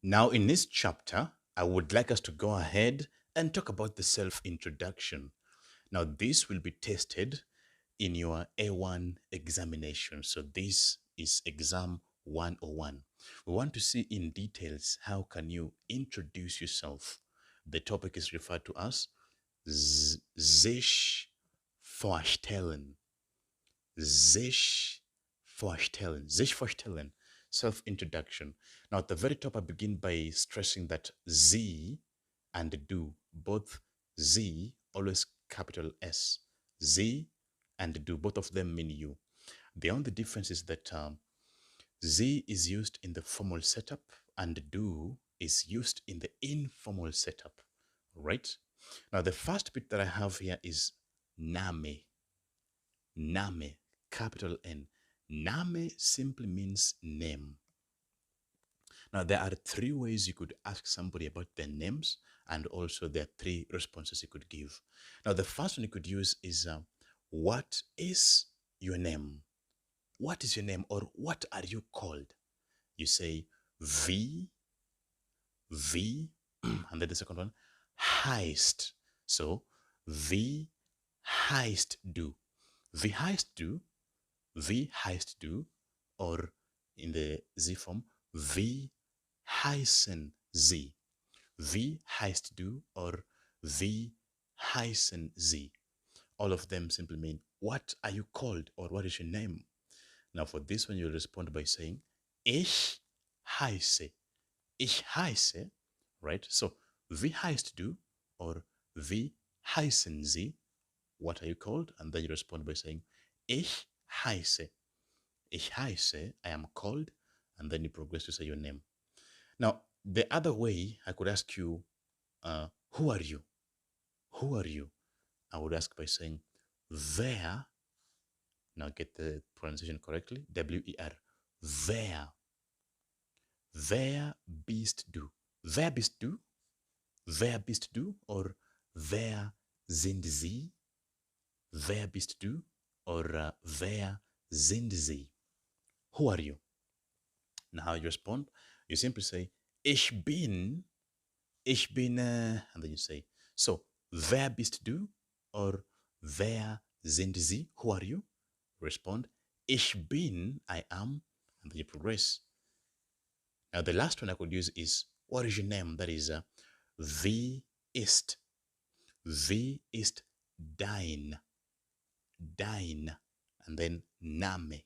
Now, in this chapter, I would like us to go ahead and talk about the self introduction. Now, this will be tested in your A1 examination. So, this is exam 101. We want to see in details how can you introduce yourself. The topic is referred to as Sich Vorstellen. Sich Vorstellen. Sich Vorstellen. Self introduction. Now, at the very top, I begin by stressing that Z and do, both Z, always capital S. Z and do, both of them mean you. The only difference is that Z is used in the formal setup and do is used in the informal setup, right? Now, the first bit that I have here is name. Name, capital N. Name simply means name. Now, there are three ways you could ask somebody about their names, and also there are three responses you could give. Now, the first one you could use is what is your name? What is your name, or what are you called? You say V, V, and then the second one, heist. So, V heist do. V heist do, V heist do, or in the Z form, V heißen Sie. Wie heißt du or wie heißen Sie? All of them simply mean, what are you called or what is your name? Now for this one, you respond by saying, ich heiße. Ich heiße, right? So, wie heißt du or wie heißen Sie? What are you called? And then you respond by saying, ich heiße. Ich heiße, I am called, and then you progress to say your name. Now, the other way I could ask you, who are you? Who are you? I would ask by saying, wer, now get the pronunciation correctly, W-E-R, wer. Wer bist du? Wer bist du? Wer bist du? Or wer sind sie? Wer bist du? Or wer sind sie? Who are you? Now, how you respond? You simply say, ich bin, and then you say, so, wer bist du? Or wer sind sie? Who are you? Respond, ich bin, I am, and then you progress. Now, the last one I could use is, what is your name? That is, wie ist. Wie ist dein? Dein. And then Name.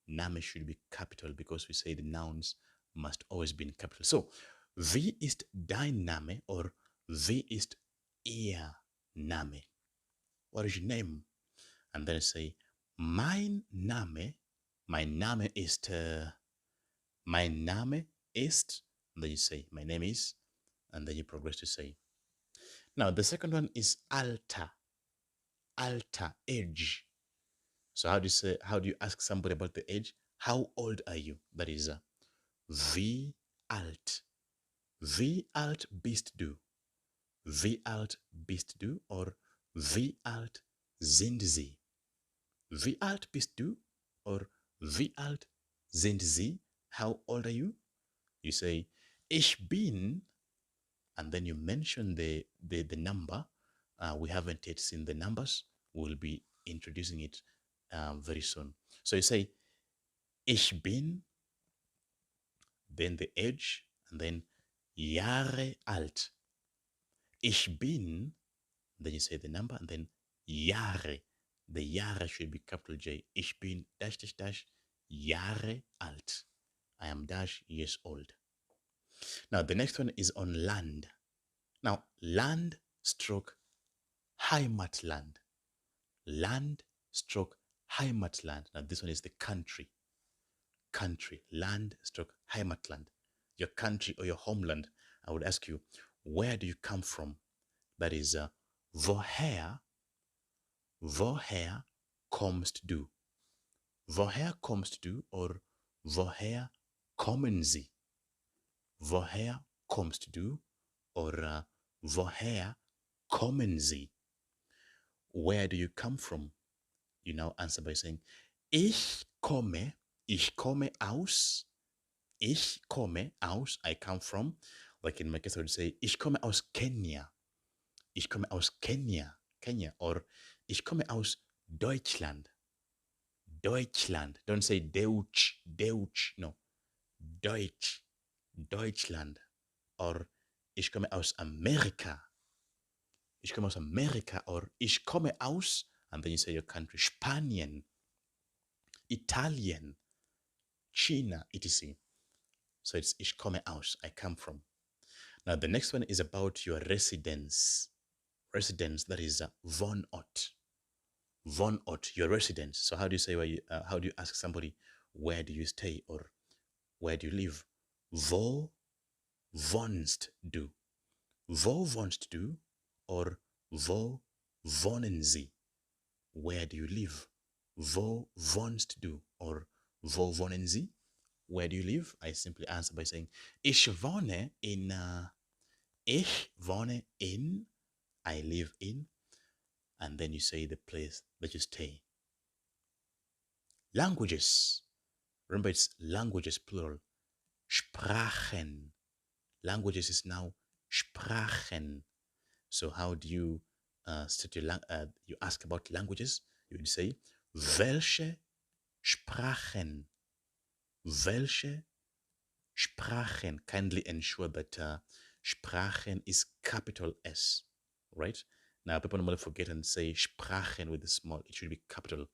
Name should be capital because we say the nouns must always be in capital. So, wie ist dein Name or wie ist ihr Name? What is your name? And then say, mein Name ist, mein Name ist, and then you say, my name is, and then you progress to say. Now, the second one is Alter. Alter, age. So how do you ask somebody about the age? How old are you? That is, wie alt. Wie alt bist du? Wie alt bist du? Or wie alt sind sie? Wie alt bist du? Or wie alt sind sie? How old are you? You say, ich bin, and then you mention the number. We haven't yet seen the numbers. We'll be introducing it very soon. So you say, ich bin, then the age, and then Jahre alt. Ich bin, then you say the number, and then Jahre. The Jahre should be capital J. Ich bin dash dash dash Jahre alt. I am dash years old. Now the next one is on land. Now land stroke Heimatland. Land stroke Heimatland. Now this one is the country. Country, land stroke Heimatland. Your country or your homeland. I would ask you, where do you come from? That is, woher kommst du? Woher kommst du or woher kommen Sie? Woher kommst du or woher kommen Sie? Where do you come from? You now answer by saying, ich komme aus, Ich komme aus, I come from. Like in my case, I would say, ich komme aus Kenia. Ich komme aus Kenia, Kenya. Or ich komme aus Deutschland. Deutschland. Don't say Deutsch, Deutsch. No. Deutsch, Deutschland. Or ich komme aus Amerika. Ich komme aus Amerika. Or ich komme aus, and then you say your country, Spanien, Italien, China, etc. So it's ich komme aus, I come from. Now the next one is about your residence. Residence, that is Wohnort. Wohnort, your residence. So how do you say how do you ask somebody where do you stay or where do you live? Wo wohnst du? Wo wohnst du? Or wo wohnen Sie? Where do you live? Wo wohnst du? Or wo wohnen Sie? Where do you live? I simply answer by saying ich wohne in ich wohne in, I live in, and then you say the place that you stay. Languages. Remember, it's languages plural. Sprachen. Languages is now Sprachen. So how do you you ask about languages? You would say, welche Sprachen? Welche Sprachen? Kindly ensure that Sprachen is capital S, right? Now, people normally forget and say Sprachen with a small. It should be capital.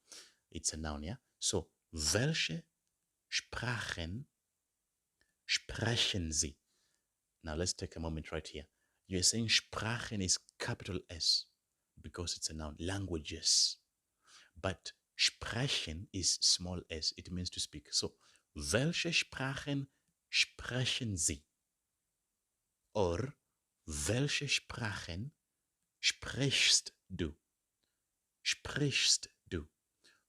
It's a noun, yeah? So, welche Sprachen sprechen Sie? Now, let's take a moment right here. You're saying Sprachen is capital S because it's a noun. Languages. But sprechen is small s. It means to speak. So, welche Sprachen sprechen Sie? Or, welche Sprachen sprichst du? Sprichst du?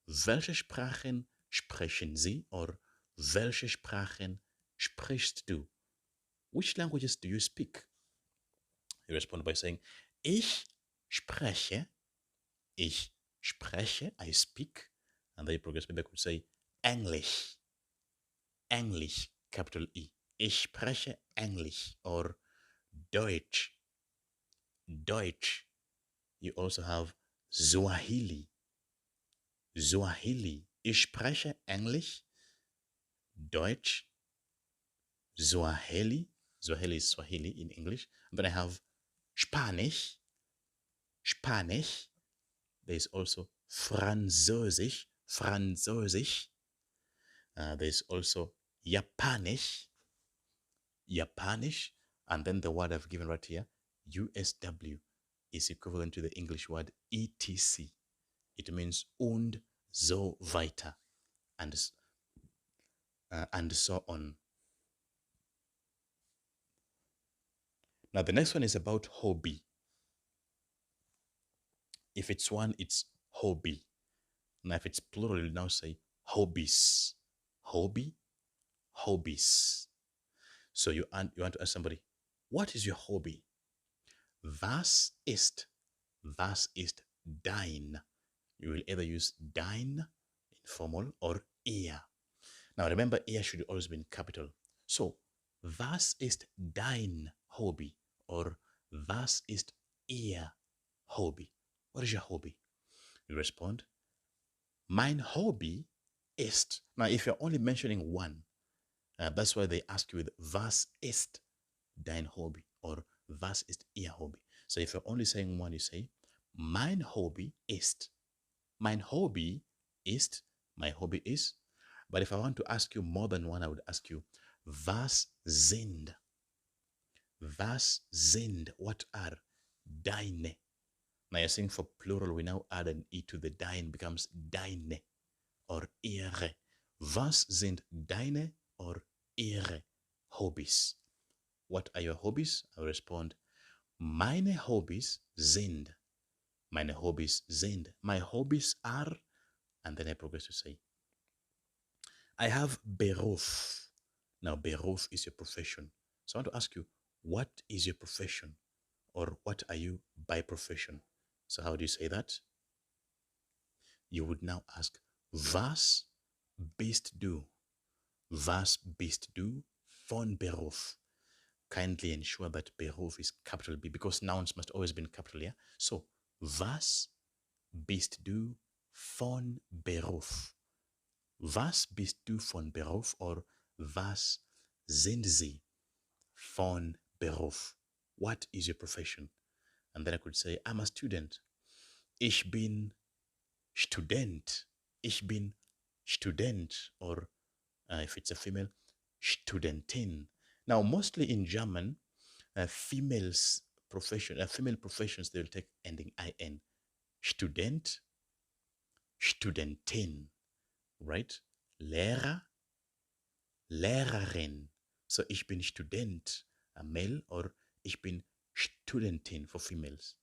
Welche Sprachen sprechen Sie? Or, welche Sprachen sprichst du? Which languages do you speak? You respond by saying, ich spreche, I speak. And then you progress, maybe I could say, English, English, capital E. Ich spreche English. Or Deutsch, Deutsch. You also have Swahili, Swahili. Ich spreche English, Deutsch, Swahili. Swahili is Swahili in English. And then I have Spanish, Spanish. There's also Französisch, Französisch. There's also Japanisch, Japanisch. And then the word I've given right here, USW, is equivalent to the English word ETC. It means und so weiter, and so on. Now the next one is about hobby. If it's one, it's hobby. Now if it's plural, you now say hobbies. Hobby, hobbies. So you want to ask somebody, what is your hobby? Was ist dein? You will either use dein, informal, or ihr. Now remember, ihr should always be in capital. So, was ist dein Hobby? Or was ist ihr Hobby? What is your hobby? You respond, mein Hobby ist. Now, if you're only mentioning one, that's why they ask you with was ist dein Hobby? Or was ist ihr Hobby? So if you're only saying one, you say, mein Hobby ist. Mein Hobby ist. My hobby is. But if I want to ask you more than one, I would ask you, was sind? Was sind? What are deine? Now you're saying for plural, we now add an E to the dein, becomes deine or ihre. Was sind deine or ihre Hobbys? What are your hobbies? I respond, meine Hobbys sind. Meine Hobbys sind. My hobbies are. And then I progress to say, I have Beruf. Now, Beruf is your profession. So I want to ask you, what is your profession? Or what are you by profession? So how do you say that? You would now ask, was bist du? Was bist du? von Beruf. Kindly ensure that Beruf is capital B because nouns must always be in capital, yeah? So, was bist du von Beruf? Was bist du von Beruf or was sind Sie von Beruf? What is your profession? And then I could say, I'm a student. Ich bin Student. Ich bin Student. Or if it's a female, Studentin. Now, mostly in German, female professions, they will take ending in. Student, Studentin, right? Lehrer, Lehrerin. So ich bin Student, a male, or ich bin Studentin for females.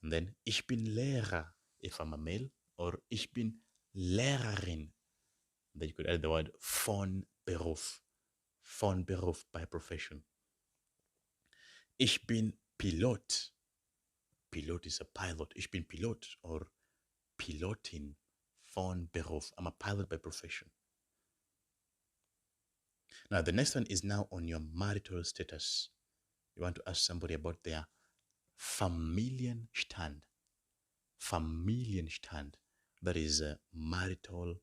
And then ich bin Lehrer if I'm a male, or ich bin Lehrerin. Then you could add the word von Beruf by profession. Ich bin Pilot. Pilot is a pilot. Ich bin Pilot or Pilotin von Beruf. I'm a pilot by profession. Now, the next one is now on your marital status. You want to ask somebody about their Familienstand. Familienstand. That is a marital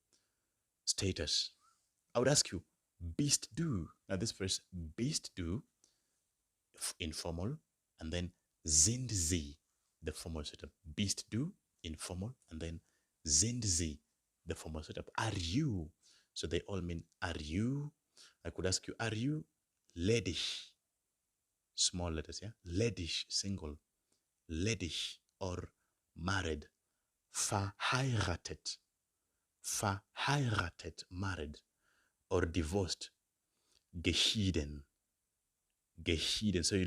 status. I would ask you, bist du? Now, this phrase, bist du, informal, and then sind sie, the formal setup. Bist du, informal, and then sind sie, the formal setup. Are you? So they all mean, are you? I could ask you, are you ledig? Small letters, yeah? Ledig, single. Ledig or married. Verheiratet. Verheiratet, married. Or divorced. Geschieden. Geschieden. So you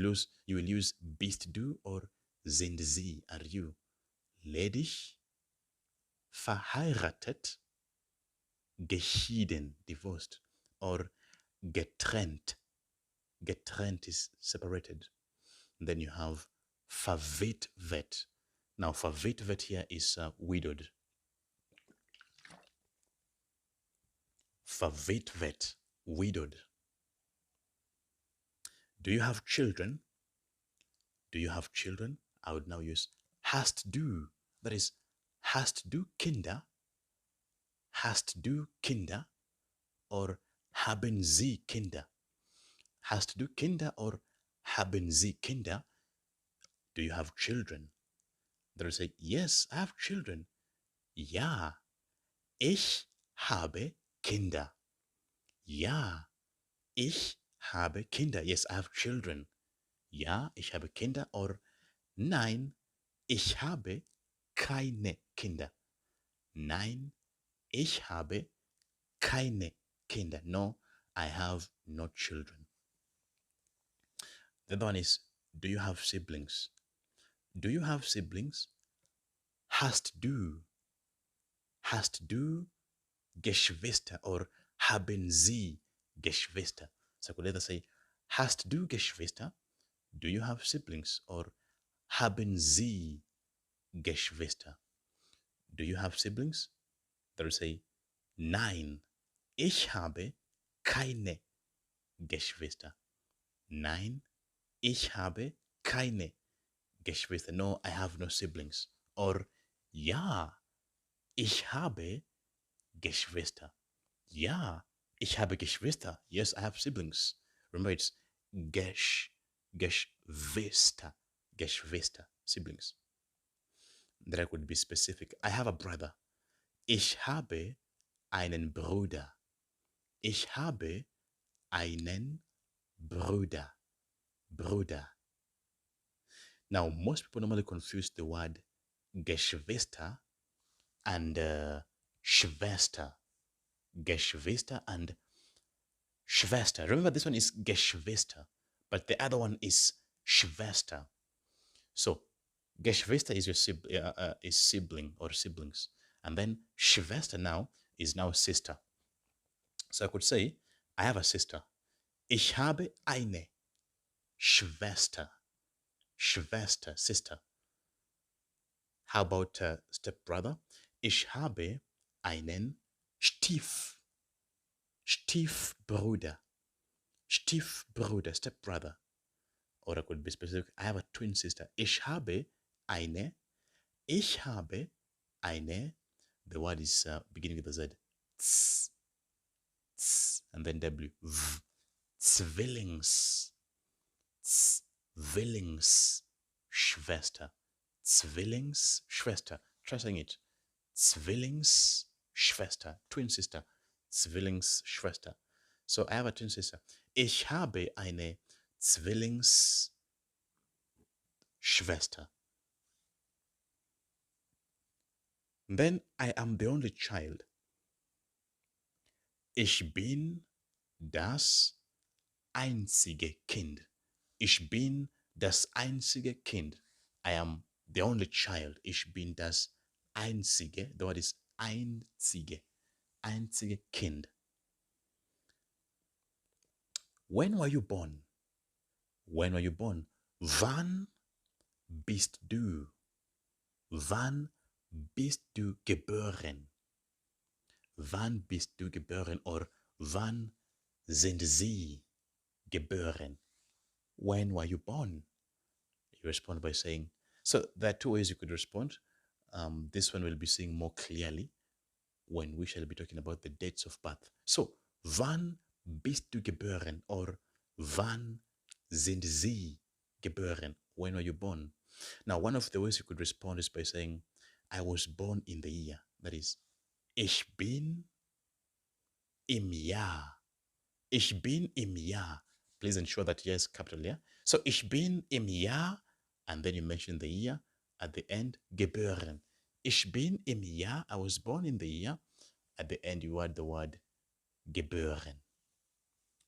will use bist du or sind sie, are you. Ledig, verheiratet, geschieden, divorced, or getrennt. Getrennt is separated. And then you have verwitwet. Now, verwitwet here is widowed. Verwitwet, widowed. Do you have children? Do you have children? I would now use hast du. That is, hast du Kinder? Hast du Kinder? Or haben Sie Kinder? Hast du Kinder or haben Sie Kinder? Do you have children? They will say, yes, I have children. Ja, ich habe Kinder. Ja, ich habe Kinder. Yes, I have children. Ja, ich habe Kinder. Or nein, ich habe keine Kinder. Nein, ich habe keine Kinder. No, I have no children. The other one is, do you have siblings? Do you have siblings? Hast du Geschwister or haben Sie Geschwister? So I could either say, hast du Geschwister? Do you have siblings? Or haben Sie Geschwister? Do you have siblings? They will say, nein, ich habe keine Geschwister. Nein, ich habe keine Geschwister. No, I have no siblings. Or, ja, ich habe Geschwister. Ja, ich habe Geschwister. Yes, I have siblings. Remember, it's Geschwister. Geschwister, siblings. Then I could be specific. I have a brother. Ich habe einen Bruder. Ich habe einen Bruder. Bruder. Now, most people normally confuse the word Geschwister and Schwester. Geschwister and Schwester. Remember, this one is Geschwister, but the other one is Schwester. So, Geschwister is your sibling or siblings, and then Schwester now is now sister. So I could say, I have a sister. Ich habe eine Schwester. Schwester, sister. How about stepbrother? Ich habe einen Stiefbruder. Stiefbruder, stepbrother. Or I could be specific. I have a twin sister. Ich habe eine. The word is beginning with a Z. Ts, ts, and then W. V. Zwillings. Zwillingsschwester. Zwillingsschwester. Try saying it. Zwillingsschwester. Twin sister. Zwillingsschwester. So I have a twin sister. Ich habe eine Zwillingsschwester. Then I am the only child. Ich bin das einzige Kind. Ich bin das einzige Kind. I am the only child. Ich bin das einzige. The word is einzige. Einzige Kind. When were you born? When were you born? Wann bist du? Wann bist du geboren? Wann bist du geboren? Or wann sind Sie geboren? When were you born? You respond by saying, so there are two ways you could respond. This one will be seeing more clearly when we shall be talking about the dates of birth. So, wann bist du geboren? Or wann sind Sie geboren? When were you born? Now, one of the ways you could respond is by saying, I was born in the year. That is, ich bin im Jahr. Ich bin im Jahr. Please ensure that yes, capital yeah. So, ich bin im Jahr, and then you mention the year at the end, geboren. Ich bin im Jahr, I was born in the year. At the end, you add the word geboren.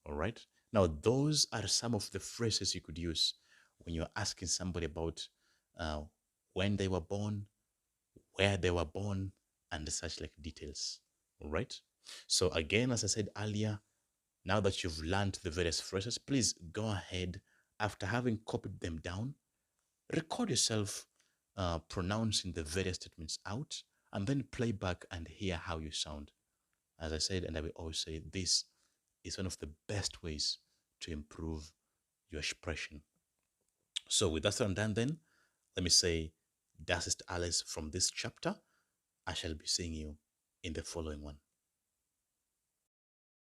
All right? Now, those are some of the phrases you could use when you're asking somebody about when they were born, where they were born, and such like details. All right? So, again, as I said earlier, now that you've learned the various phrases, please go ahead, after having copied them down, record yourself pronouncing the various statements out, and then play back and hear how you sound. As I said, and I will always say, this is one of the best ways to improve your expression. So with that said done, then, let me say, das ist alles from this chapter. I shall be seeing you in the following one.